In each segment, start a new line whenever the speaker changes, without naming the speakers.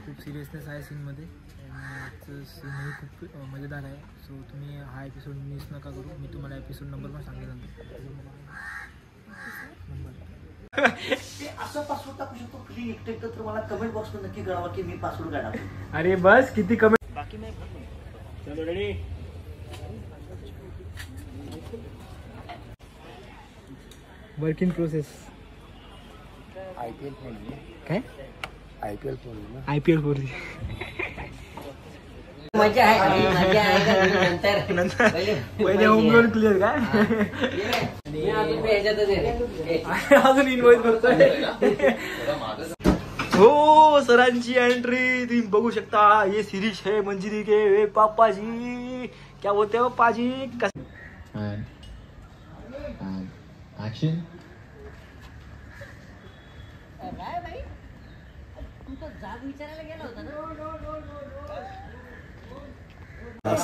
खूप सिरियसनेस आहे सीनमध्ये आणि सीनही खूप मजेदार आहे. सो तुम्ही हा एपिसोड मिस नका करू. मी तुम्हाला एपिसोड नंबर पण सांगेल
असं पासवर्ड टाकू शकतो फ्री एकटे तर मला कमेंट बॉक्स मध्ये नक्की कळवा की मी पासवर्ड काय टाकतो.
अरे बस किती कमेंट
बाकी नाही.
चलो ready. Work in process.
IPL phone
काय
IPL फोन ना
IPL 4G
मजा आहे मजा आहे नंतर
पहिले होम लोन क्लिअर काय अजून इन्व्हॉइस करतोय. हो सरांची एंट्री तुम्ही बघू शकता. ये शिरीष है मंजिरी के वे पापा जी क्या बोलते हो पाजी.
Action.
काय भाई तू तर जाब विचारायला गेला होता ना.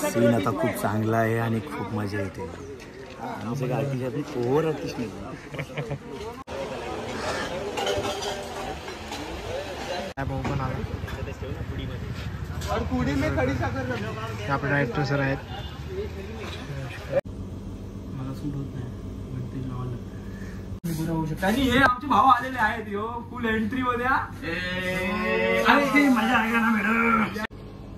सीन आता खूप चांगला आहे आणि खूप मजा येते. आमच्या आर्टिस्ट ओव्हर आर्टिस्ट नाही.
पण आला आपले डायरेक्टर सर आहेत. मला सूट होत नाही म्हणते लावलं बुरा होऊ शकतो. आणि हे आमचे भाऊ आलेले आहेत. यो फुल एंट्री मध्ये मजा आहे का ना मॅडम.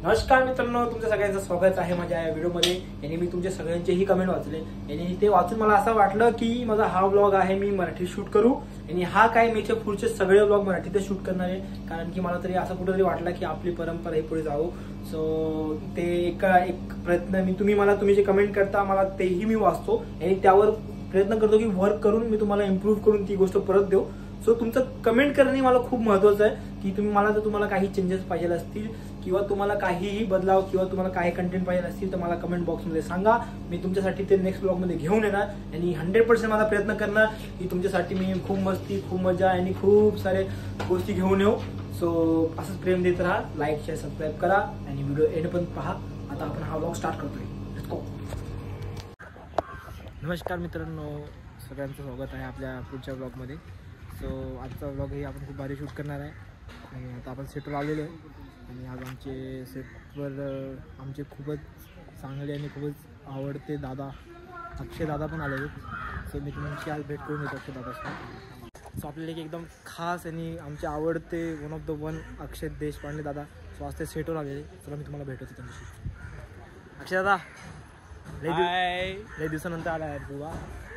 नमस्कार मित्रांनो, तुमच्या सगळ्यांचं स्वागत आहे माझ्या या व्हिडिओमध्ये. आणि मी तुमच्या सगळ्यांचेही कमेंट वाचले आणि ते वाचून मला असं वाटलं की माझा हा व्लॉग आहे मी मराठी शूट करू. आणि हा काय मीच्या पुढचे सगळे व्लॉग मराठीतच शूट करणार आहे. कारण की मला तरी असं कुठेतरी वाटलं की आपली परंपरा ही पुढे जावं. सो ते एक प्रयत्न तुम्ही जे कमेंट करता मला तेही मी वाचतो आणि त्यावर प्रयत्न करतो की वर्क करून मी तुम्हाला इम्प्रूव्ह करून ती गोष्ट परत देऊ. सो तुमचं कमेंट करणे मला खूप महत्वाचं आहे की तुम्हाला काही चेंजेस पाहिजे असतील किंवा तुम्हाला काहीही बदलाव किंवा तुम्हाला काही कंटेंट पाहिजे असतील तर मला कमेंट बॉक्समध्ये सांगा. मी तुमच्यासाठी ते नेक्स्ट ब्लॉगमध्ये घेऊन येणार आणि 100% माझा प्रयत्न करणार की तुमच्यासाठी मी खूप मस्ती खूप मजा आणि खूप सारे गोष्टी घेऊन येऊ. सो असंच प्रेम देत राहा. लाईक शेअर सबस्क्राईब करा आणि व्हिडिओ एंड पण पहा. आता आपण हा ब्लॉग स्टार्ट करतोय. नमस्कार मित्रांनो, सगळ्यांचं स्वागत आहे आपल्या पुढच्या ब्लॉगमध्ये. सो आजचा ब्लॉगही आपण खूप भारी शूट करणार आहे आणि आता आपण सेटवर आलेलो आहे आणि आज आमचे सेटवर आमचे खूपच चांगले आणि खूपच आवडते दादा अक्षय दादा पण आलेले. सो मी तुमची आज भेट करून येतो अक्षय दादाशी. सो आपल्याला एक एकदम खास आणि आमचे आवडते वन ऑफ द वन अक्षय देशपांडे दादा. सो आज ते सेटवर आलेले. चला मी तुम्हाला भेटवतो त्यांच्याशी. अक्षय दादा लई दिवसानंतर आला आहे तुला,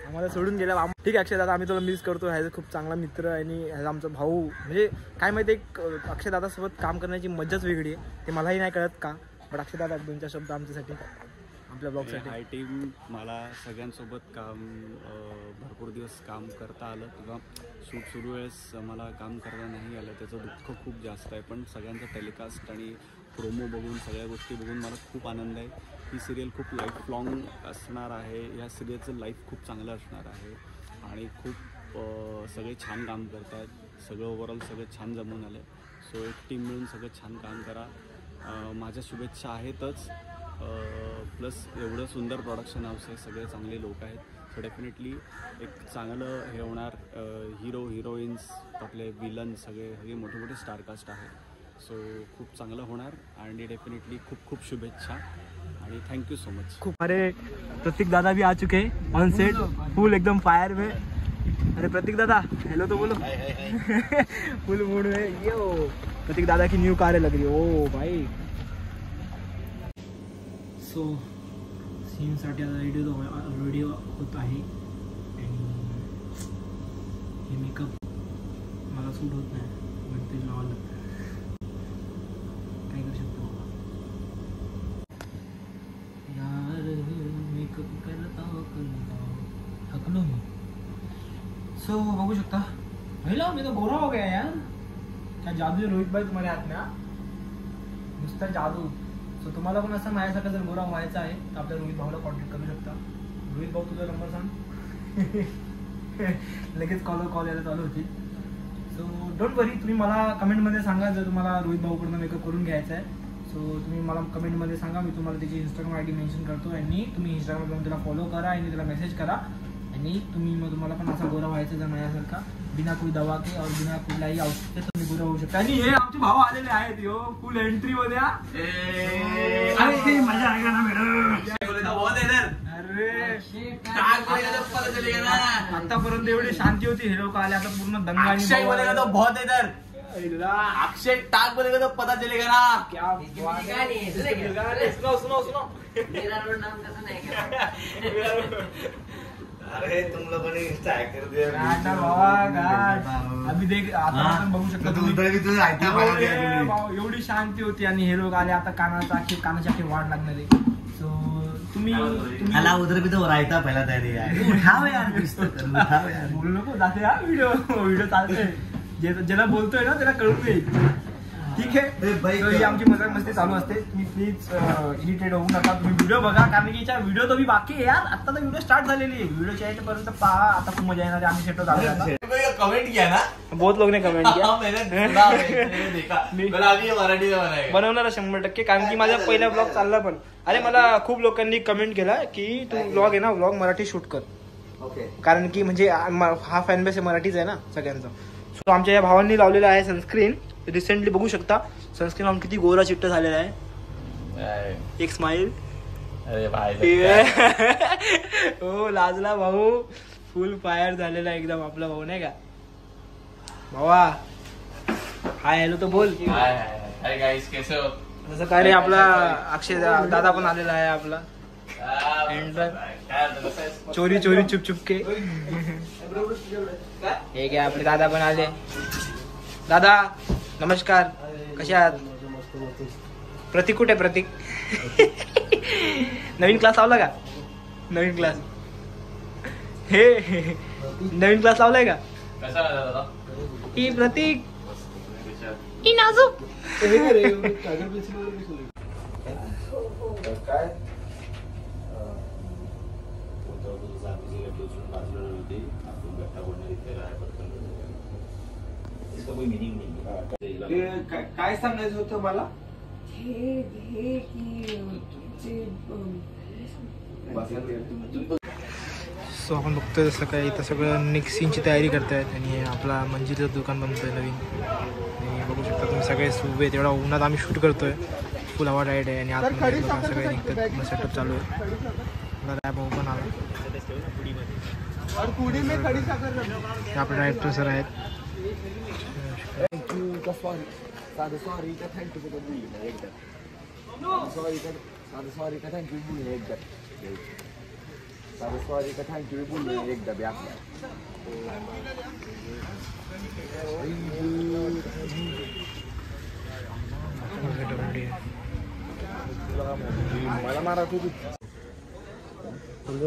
आम्हाला सोडून गेला. ठीक आहे अक्षय दादा, आम्ही तुला मिस करतो. ह्याचा खूप चांगला मित्र आणि ह्याचा आमचा भाऊ. म्हणजे काय माहिती आहे अक्षय दादासोबत काम करण्याची मजाच वेगळी आहे. ते मलाही नाही कळत का. बट अक्षय दादा 2-4 शब्द आमच्यासाठी आपल्या ब्लॉगसाठी.
हाय टीम, मला सगळ्यांसोबत भरपूर दिवस काम करता आलं किंवा शूट सुरू वेळेस मला काम करता नाही आलं त्याचं दुःख खूप जास्त आहे. पण सगळ्यांचं टेलिकास्ट आणि प्रोमो बघून सगळ्या गोष्टी बघून मला खूप आनंद आहे. ही सिरियल खूप लाईफ लॉंग असणार आहे. या सिरियलचं लाईफ खूप चांगलं असणार आहे आणि खूप सगळे छान काम करत आहेत. सगळं ओव्हरऑल सगळं छान जमून आलं. सो एक टीम मिळून सगळं छान काम करा. माझ्या शुभेच्छा आहेतच. प्लस एवढं सुंदर प्रोडक्शन हाऊस आहे, सगळे चांगले लोक आहेत. सो डेफिनेटली एक चांगलं हे होणार. हिरो हिरोईन्स आपले विलन सगळे मोठे मोठे स्टारकास्ट आहे. सो खूप चांगलं होणार आणि डेफिनेटली खूप खूप शुभेच्छा आणि थैंक यू सो मच.
खूप अरे प्रतीक दादा भी आ चुके हैं ऑन सेट, फुल एकदम फायर में. अरे प्रतीक दादा हेलो तो बोलो. फुल मूड में. यो प्रतीक दादा की न्यू कार लग रही है. ओ भाई. सो सीनसाठी आता रेडिओ होत आहे आणि हे मेकअप मला सूट होत नाही म्हणते लावायला लागतं. काय करू शकतो यार मेकअप करता थकलो मी. सो बघू शकता हेलो मी तो गोरा हो गया यार. क्या जादू है रोहित भाई तुम्हारे हाथ में. नुसता जादू. सो तुम्हाला पण असं माझ्यासारखं जर गोरा व्हायचा आहे तर आपल्या रोहित भाऊला कॉन्टॅक्ट करू शकता. रोहित भाऊ तुझा नंबर सांग. लगेच कॉल यायला चालू होती. सो डोंट वरी, तुम्ही मला कमेंटमध्ये सांगा जर तुम्हाला रोहित भाऊकडनं मेकअप करून घ्यायचा आहे. सो तुम्ही मला कमेंटमध्ये सांगा, मी तुम्हाला त्याची इंस्टाग्राम ID मेन्शन करतो आणि तुम्ही इंस्टाग्रामवर त्याला फॉलो करा आणि त्याला मेसेज करा आणि तुम्हाला पण असा गोरा व्हायचं जर माझ्यासारखा बिना कोई दवा के और बिना कुठल्याही औषध तुम्ही गोरा होऊ शकता. आणि हे आमचे भाऊ आलेले आहेत यो फुल एंट्री मध्ये. मजा आहे ना मॅडम. अरे आतापर्यंत एवढी शांती होती हे लोक आले आता पूर्ण दंगा.
अक्षय टाक बोलेगा तो पता चलेगा ना.
क्या सुनो
अरे तुम लोगों ने इंस्टा हैक कर दिया.
अभी देख आता आपण बघू शकतो एवढी शांती होती आणि हे लोक आले आता कानाची आखी वाढ लागणार आहे. सो तुम्ही
उधर भी तो रायता पहिला तयारी आहे. उठाव यार उठाव यार.
बोलू नको जाते हा व्हिडिओ चालतोय. ज्याला बोलतोय ना त्याला कळून येईल. ठीक आहे. So, ही आमची मजाक मस्ती चालू असते. तुम्ही प्लीज इरिटेट होऊ नका. तुम्ही व्हिडिओ बघा कारण की याच्या व्हिडिओ तर बाकी आहे यार. आता तर व्हिडिओ स्टार्ट झालेली आहे. व्हिडिओच्या एंड पर्यंत पहा. आता खूप मजा येणार. आम्ही सेट झालो.
कमेंट किया ना
बहुत लोग ने कमेंट किया.
मराठी
बनवणार 100% कारण की माझा पहिला ब्लॉग चालला पण. अरे मला खूप लोकांनी कमेंट केला की तू ब्लॉग आहे ना ब्लॉग मराठी शूट कर. कारण की म्हणजे हा फॅन बेस मराठीच आहे ना सगळ्यांचा. सो आमच्या या भावांनी लावलेला आहे सनस्क्रीन. रिसेंटली बघू शकता सनस्क्रीन लावून किती गोरा चिट्ट झालेला आहे. एक स्माइल.
अरे भाई
हो लाजला भाऊ. फुल फायर झालेला एकदम आपला भाऊ नाही का भावा. हाय हॅलो तो बोल.
हाय गाइस कैसे हो.
जसं काय रे आपला अक्षय दादा पण आलेला आहे आपला. चोरी चुप के हे काय आपले दादा पण आले. दादा नमस्कार कसे आहात. प्रतीक कुठे प्रतीक. नवीन क्लास लावला का. नवीन क्लास नवीन क्लास लावलाय का. ही प्रतीक ही नाजूक.
काय काय सांगायचं होतं मला.
सो आपण बघतोय जसं काय इथं सगळं मिक्सिंगची तयारी करतायत आणि आपला मंजिरीचं दुकान बनतोय नवीन. आणि बघू शकता तुम्ही सगळे उभे आहेत. एवढा उन्हात आम्ही शूट करतोय. फुल हवा डायट आहे आणि आतमध्ये सगळे निघतात. सेटअप चालू आहे. भाऊ पण आला. आपले डायरेक्टर सर आहेत.
मला मराठी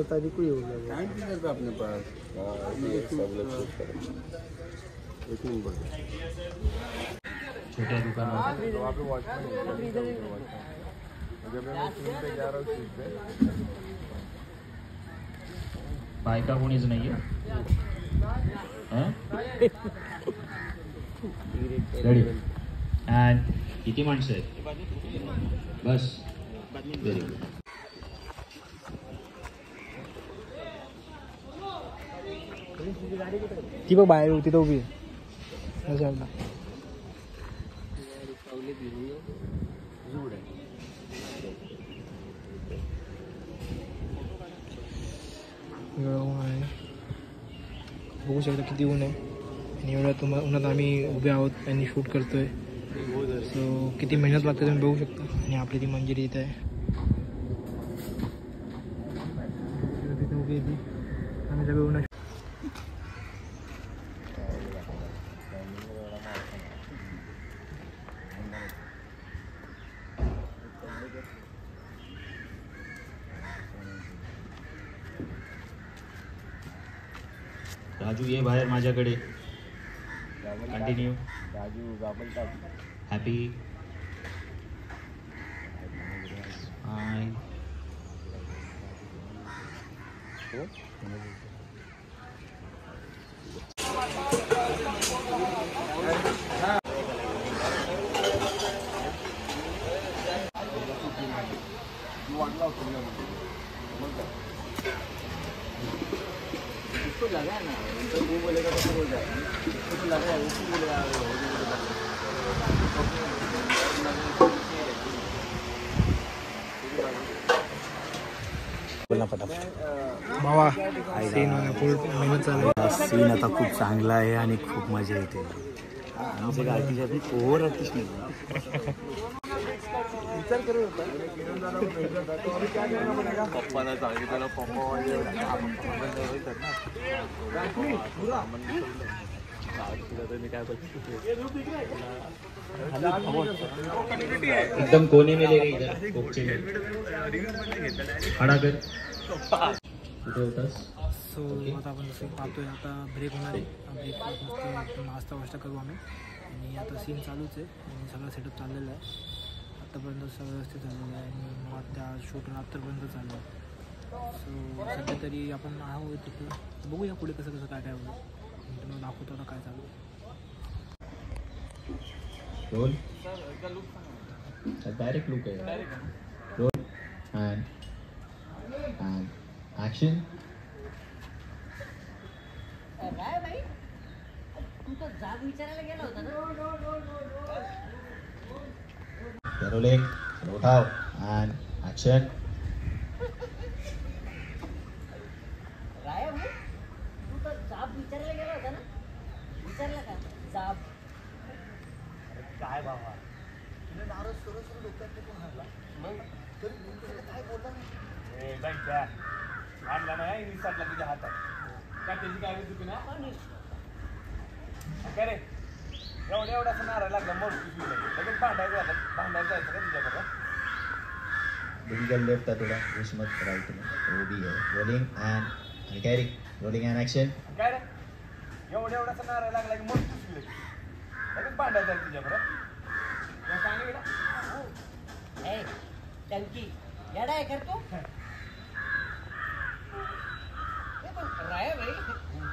तारीख को हो गया
अपने पास
छोट्या दुकानात बायका कोणीच नाहीये. रेडी अँड किती माणसं आहेत. बस व्हेरी गुड.
ती बघ बाहेर होती तो उभी आहे. बघू शकता किती ऊन आहे आणि एवढ्या उन्हात आम्ही उभे आहोत आणि शूट करतोय. सो किती मेहनत लागते तुम्ही बघू शकता. आणि आपली ती मंजिरी इथं आहे. आम्ही सगळे उन्हा
राजू ये बाहेर माझ्याकडे. कंटिन्यू. हॅपी हाय.
भावा मेहनत चालू
सीन आता खूप चांगला आहे आणि खूप मजा येते. आमचे गाडीचे आपण ओव्हर आर्टिस्ट नाही.
पप्पाला सांगितलं पप्पा
एकदम कोने में ले गई इधर कोपचे में खड़ा कर कुठे होतास.
सो आता आपण जसं पाहतोय आता ब्रेक होणार आहे. ब्रेक मस्त नाश्ता वास्ता करू आम्ही आणि आता सीन चालूच आहे आणि सगळं सेटअप चाललेलं आहे. आत्तापर्यंत सगळं व्यवस्थित झालेलं आहे आणि मग त्या शूट रात्रपर्यंत चाललं आहे. सो सध्या तरी आपण आहोत तिथे. बघूया पुढे कसं कसं काय काय होतं. तुम्हाला दाखवतो आता काय चालू आहे.
रोल डायरेक्ट लुक है. Roll and action.
काय भाई तू तर जाब विचारायला गेला होता ना.
रोलिंग उठाओ एंड एक्शन.
राया भाई तू तर जाब विचारायला गेला होता ना. विचारला का जाब.
काय बाबा
मग
आणला नाही निसटला तुझ्या हातात काय त्याची काय चुकी ना काय रे एवढासा नारा लागला मोठ लगेच भांडायचं जायचं का तुझ्याकडं.
बिल्कुल लेफ्ट था थोड़ा पुश मत राइट में वो भी है. रोलिंग एंड कैरी रोलिंग एंड एक्शन.
काय रे एवढासा नारा लागला की मोठ चुकी लगेच भांडायचं आहे तुझ्याकडं. सांग बेटा
ए टंकी येडा आहे करतो. राया भाई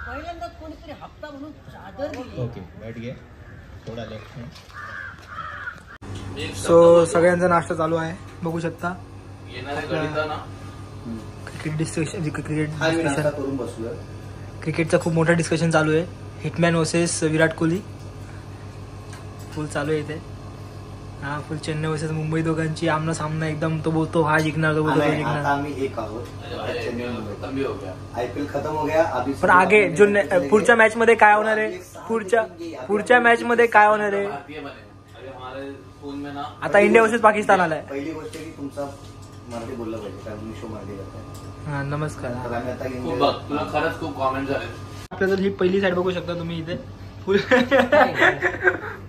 पहिल्यांदा कोणीतरी हप्ता म्हणून चादर दिली.
ओके बैठ गए थोड़ा लेफ्ट में.
सो सगळ्यांचा नाश्ता चालू आहे बघू शकता. क्रिकेटचं खूप मोठं डिस्कशन चालू आहे. हिटमॅन वर्सेस विराट कोहली फुल चालू आहे इथे. हा फुल चेन्नई वर्सेस मुंबई दोघांची आमना सामना एकदम. तो बोलतो हा जिंकणार तो बोलतो तो जिंकणार.
आम्ही एक आहोत. IPL खत्म हो गया अभी.
पण आगे जो पुढच्या मॅच मध्ये काय होणार आहे. पुढच्या मॅच मध्ये काय होणार आहे. आता इंडिया वर्सेस पाकिस्तान आलाय.
पहिली गोष्ट की तुमचा मराठी बोललं पाहिजे कारण मी शो मराठी करताय.
हा नमस्कार.
तर आम्ही आता
तुला खरंच खूप कॉमेंट झाले.
आपल्याला ही पहिली साईड बघू शकता तुम्ही इथे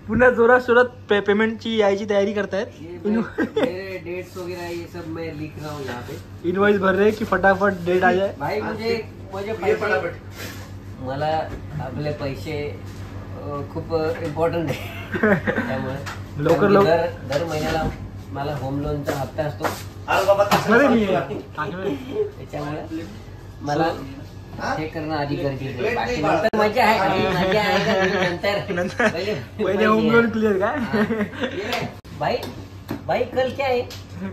पुन्हा जोरात पेमेंटची यायची तयारी करतायत.
मेरे डेट्स वगैरह ये सब मैं लिख रहा हूँ यहाँ पे.
इनवॉइस भर रहे की फटाफट डेट आ जाए.
भाई मुझे पैसे मला आपले पैसे खूप इम्पॉर्टंट आहे. त्यामुळे
लवकर
दर महिन्याला मला होम लोनचा हप्ता असतो. त्याच्यामुळे मला हे करणं आधी गरजेचं आहे. बाकी नंतर मजा आहे. मजा आहे का नंतर
पहिले होम लोन क्लियर काय.
भाई कल क्या है.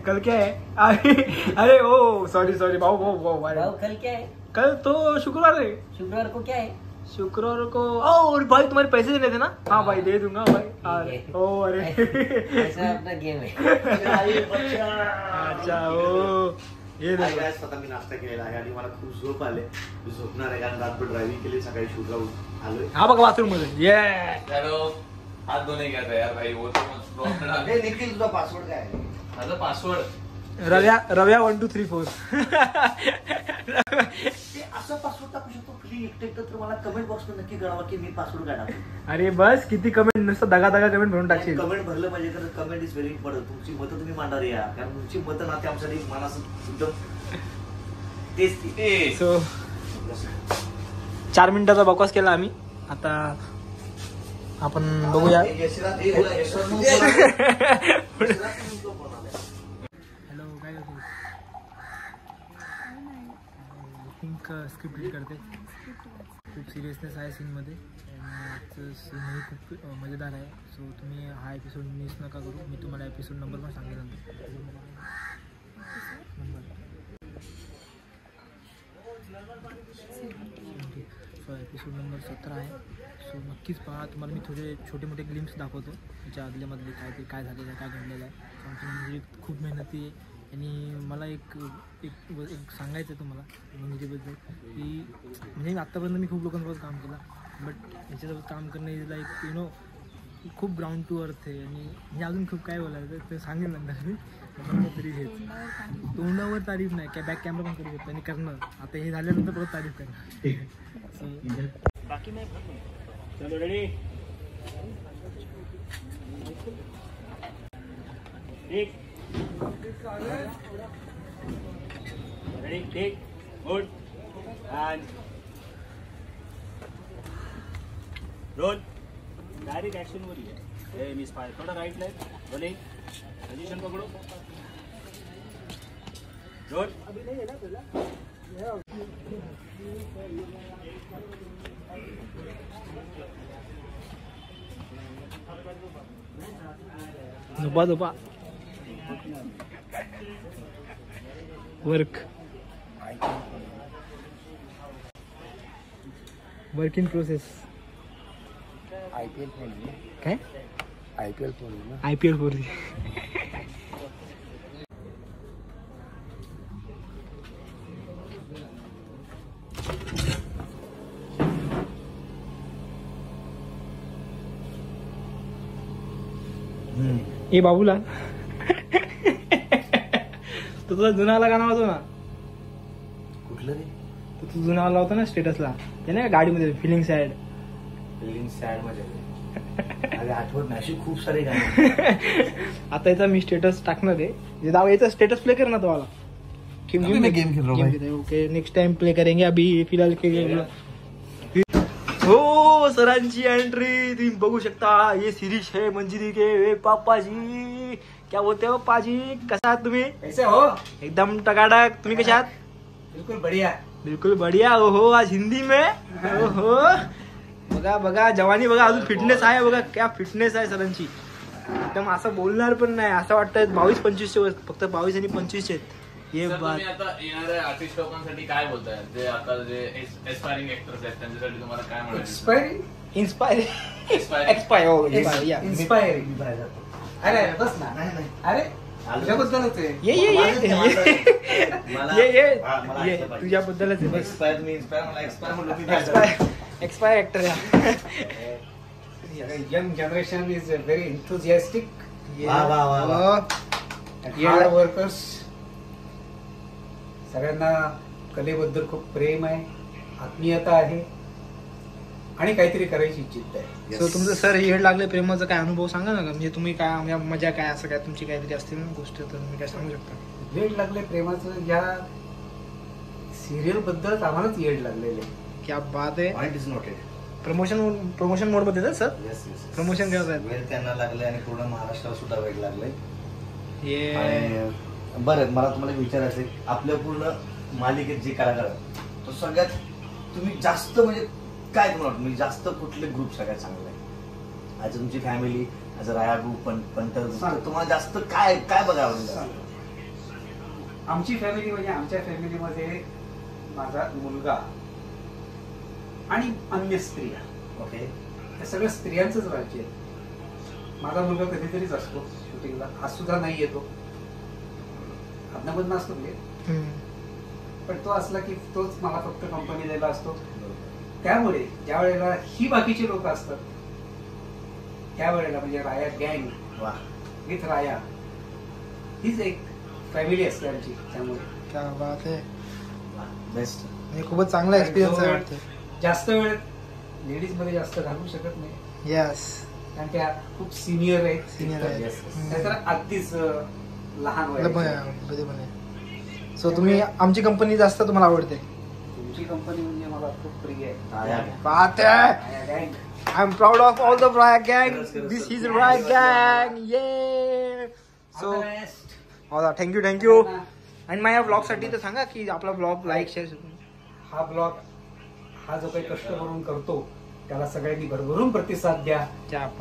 कल क्या है. अरे ओ सॉरी भाऊ
कल क्या है.
कल तो शुक्रवार है.
शुक्रवार को क्या है.
शुक्रवार को और भाई तुम्हारे पैसे देने थे ना. हाँ भाई दे दूंगा भाई. ओ अरे
ऐसा अपना गेम है.
अच्छा ओ हे
स्वतः मी नाश्ता केलेला आहे आणि मला खूप झोप आले. मी झोपणार आहे कारण रातभर ड्रायव्हिंग केली. सकाळी शूटला आलोय.
हा बघा बाथरूम मध्ये. ये
हात धोने गया था यार भाई. वो तो
निखिल तुझा पासवर्ड काय आहे.
माझा पासवर्ड
रव्या 1 2 3 4.
असं पासवर्ड टाकू शकतो फ्री एकटे तर मला कमेंट बॉक्स मध्ये नक्की कळवा की मी पासवर्ड काय टाकतो.
अरे बस किती कमेंट नुसतं दगा कमेंट भरून टाकशील.
कमेंट भरलं पाहिजे कारण कमेंट इज व्हेरी इम्पॉर्टंट. तुमची मतं तुम्ही मांडणार या कारण तुमची मतं नाते आमच्यासाठी मनाचं एकदम तेच.
सो 4 मिनिटाचा बकवास केला आम्ही. आता आपण बघूया. हॅलो काय करतो. थिंक स्क्रिप्ट रीड करते. खूप सिरियसनेस आहे सीनमध्ये आणि सीनही खूप मजेदार आहे. सो तुम्ही हा एपिसोड मिस नका करू. मी तुम्हाला एपिसोड नंबर पण सांगेन नंतर. आपला एपिसोड नंबर 17 आहे. सो नक्कीच पहा. तुम्हाला मी थोडे छोटे मोठे ग्लिम्स दाखवतो त्याच्या आदल्यामधले काय झालेलं आहे, काय घडलेलं आहे. आमची म्हणजे खूप मेहनती आहे. आणि मला एक सांगायचं आहे तुम्हाला मंजिरीबद्दल की म्हणजे आत्तापर्यंत मी खूप लोकांसोबत काम केलं, बट याच्यासोबत काम करणं इज लाईक यू नो खूप ग्राउंड टू अर्थ आहे. आणि म्हणजे अजून खूप काय बोलायचं ते सांगेल नंतर मी. तरी हेच तोंडावर तारीफ नाही, काय बॅक कॅमेरा पण करू शकतो आणि करणं. आता हे झाल्यानंतर परत तारीफ करणार. बाकी नाही. चलो रेडी. ठीक. Ready take good and roll. Direct action वर ये. मिस फायर थोडा राईट लेफ्ट रोलिंग पोजीशन पकडो. रोल. अभी नहीं है ना पहला. झोपा वर्क इन प्रोसेस.
IPL फोडली
काय
IPL फोडली ना.
IPL फोडली. ए बाबूला तो तुझा जुनावाला गाणं वाजव ना.
कुठलं रे?
तो तू जुनावाला होता ना स्टेटसला, ते नाही का गाडीमध्ये फिलिंग सॅड.
फिलिंग सॅड मध्ये अरे आठवत नाही. अशी खूप सारे गाणे.
आता याचा मी स्टेटस टाकणार आहे. दावा याचा स्टेटस प्ले कर ना तुम्हाला.
गेम खेल रहा हूं.
ओके नेक्स्ट टाइम प्ले करेंगे. अभी फिलहाल के हो सरांची एंट्री तुम्ही बघू शकता. ये शिरीष है मंजिरी के पापा जी. क्या बोलते हो पाजी, कसा आहात तुम्ही?
कैसे हो?
एकदम टकाटक. तुम्ही कशा आहात?
बिल्कुल बढ़िया.
बिल्कुल बढ़िया. ओहो आज हिंदी में. ओहो बघा बघा जवानी बघा. अजून फिटनेस आहे बघा. क्या फिटनेस आहे सरांची. एकदम असं बोलणार पण नाही. असं वाटतं 22-25 फक्त 22 आणि 25 आहेत. हे
सर,
बात.
तुम्ही आता येणाऱ्या आर्टिस्ट लोकांसाठी काय बोलताय, जे आता जे एस्पायरिंग एक्टर्स आहेत त्यांच्यासाठी तुम्हाला काय म्हणायचं?
इन्स्पायरिंग. अरे बस ना. अरे तुझ्याबद्दलच आहे.
ये तुझ्याबद्दलच आहे.
एक्सपायर मी इन्स्पायर मला एक्सपायर म्हणलं.
Expire actor
young generation is very enthusiastic.
वा वा वा वा.
Hard workers. सगळ्यांना कलेबद्दल खूप प्रेम आहे, आत्मीयता आहे आणि काहीतरी करायची इच्छित आहे.
सो तुमचं सर येड लागले प्रेमाचा काय अनुभव सांगा ना. म्हणजे तुम्ही काय मजा काय असं काय तुमची काहीतरी असतील ना गोष्ट, तर तुम्ही काय सांगू शकता?
येड लागले प्रेमाचं या सिरियल बद्दल आम्हालाच येड लागलेलं आहे.
क्या बात आहे.
Point is noted.
प्रमोशन मोड मध्ये सर
येस येस.
प्रमोशन करत आहेत.
वेळ त्यांना लागले आणि पूर्ण महाराष्ट्राला सुद्धा वेळ लागले.
ये
आणि बरं मला तुम्हाला विचारायचं आहे, आपल्या पूर्ण मालिकेत जे कलाकार आहेत तो सगळ्यात तुम्ही जास्त म्हणजे काय तुम्हाला म्हणजे जास्त कुठले ग्रुप सगळ्यात चांगले आहे? आज तुमची family as a Raya group पंतर ग्रुप तुम्हाला जास्त काय काय बघावं?
आमची फॅमिली म्हणजे आमच्या फॅमिलीमध्ये माझा मुलगा आणि अन्य स्त्रिया.
ओके.
हे सगळं स्त्रियांचंच राज्य आहे. माझा मुलगा कधीतरीच असतो शूटिंगला. आज सुद्धा नाही येतो. अदनामधनं असतो म्हणजे, पण तो असला की तोच मला फक्त कंपनी द्यायला असतो. त्यामुळे ज्या वेळेला ही बाकीची लोक असतात त्यावेळेला म्हणजे राया गँग विथ राया हीच एक फॅमिली असते आमची. त्यामुळे
क्या बात आहे.
बेस्ट.
हे खूपच चांगला एक्सपिरियन्स आहे वाटतं.
जास्त वेळ लेडीज मध्ये जास्त घालवू शकत नाही.
यस.
कारण त्या खूप सिनियर आहेत.
सिनियर आहे.
नाहीतर अगदीच लहान वय.
सो तुम्ही आमची कंपनी जास्त तुम्हाला आवडते?
तुमची कंपनी म्हणजे मला खूप प्रिय आहे.
बात आहे. I am proud of all the Raya गँग. दिस इज राया गँग. ये सो थँक्यू. आणि माझ्या ब्लॉग साठी तर सांगा की आपला ब्लॉग लाईक शेअर.
हा ब्लॉग हा जो काही कष्ट करून करतो त्याला सगळ्यांनी भरभरून प्रतिसाद द्या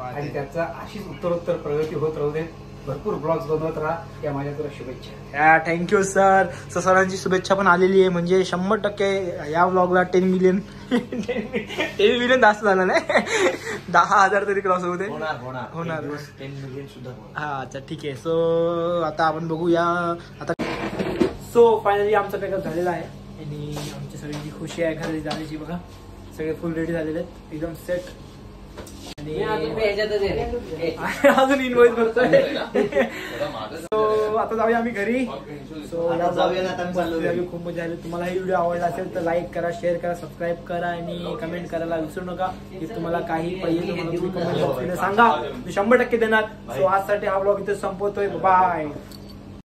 आणि त्याचा अशीच उत्तरोत्तर प्रगती होत राहू देत. भरपूर ब्लॉग्स बनवत राहा या माझ्या तुला शुभेच्छा.
Thank you sir. सरांची शुभेच्छा पण आलेली आहे. म्हणजे 100% या व्लॉगला 10 मिलियन 10 मिलियन जास्त झालं नाही 10,000 तरी क्रॉस होते. होणार.
10 मिलियन सुद्धा होणार.
हा अच्छा ठीक आहे. सो आता आपण बघूया आता. सो फायनली आमचा पॅकअप झालेला आहे आणि आमची सगळ्यांची खुशी आहे घरी जाण्याची. बघा सगळे फुल रेडी झालेले आहेत एकदम सेट. अजून इन्व्हॉइस करतोय. सो आता जाऊया आम्ही घरी. सो खूप मजा आली. तुम्हाला ही व्हिडिओ आवडला असेल तर लाईक करा, शेअर करा, सबस्क्राईब करा आणि कमेंट करायला विसरू नका. की तुम्हाला काही पाहिजे तुम्ही कमेंट बॉक्समध्ये सांगा, मी 100% देणार. सो आजसाठी हा ब्लॉग इथे संपवतोय. बाय.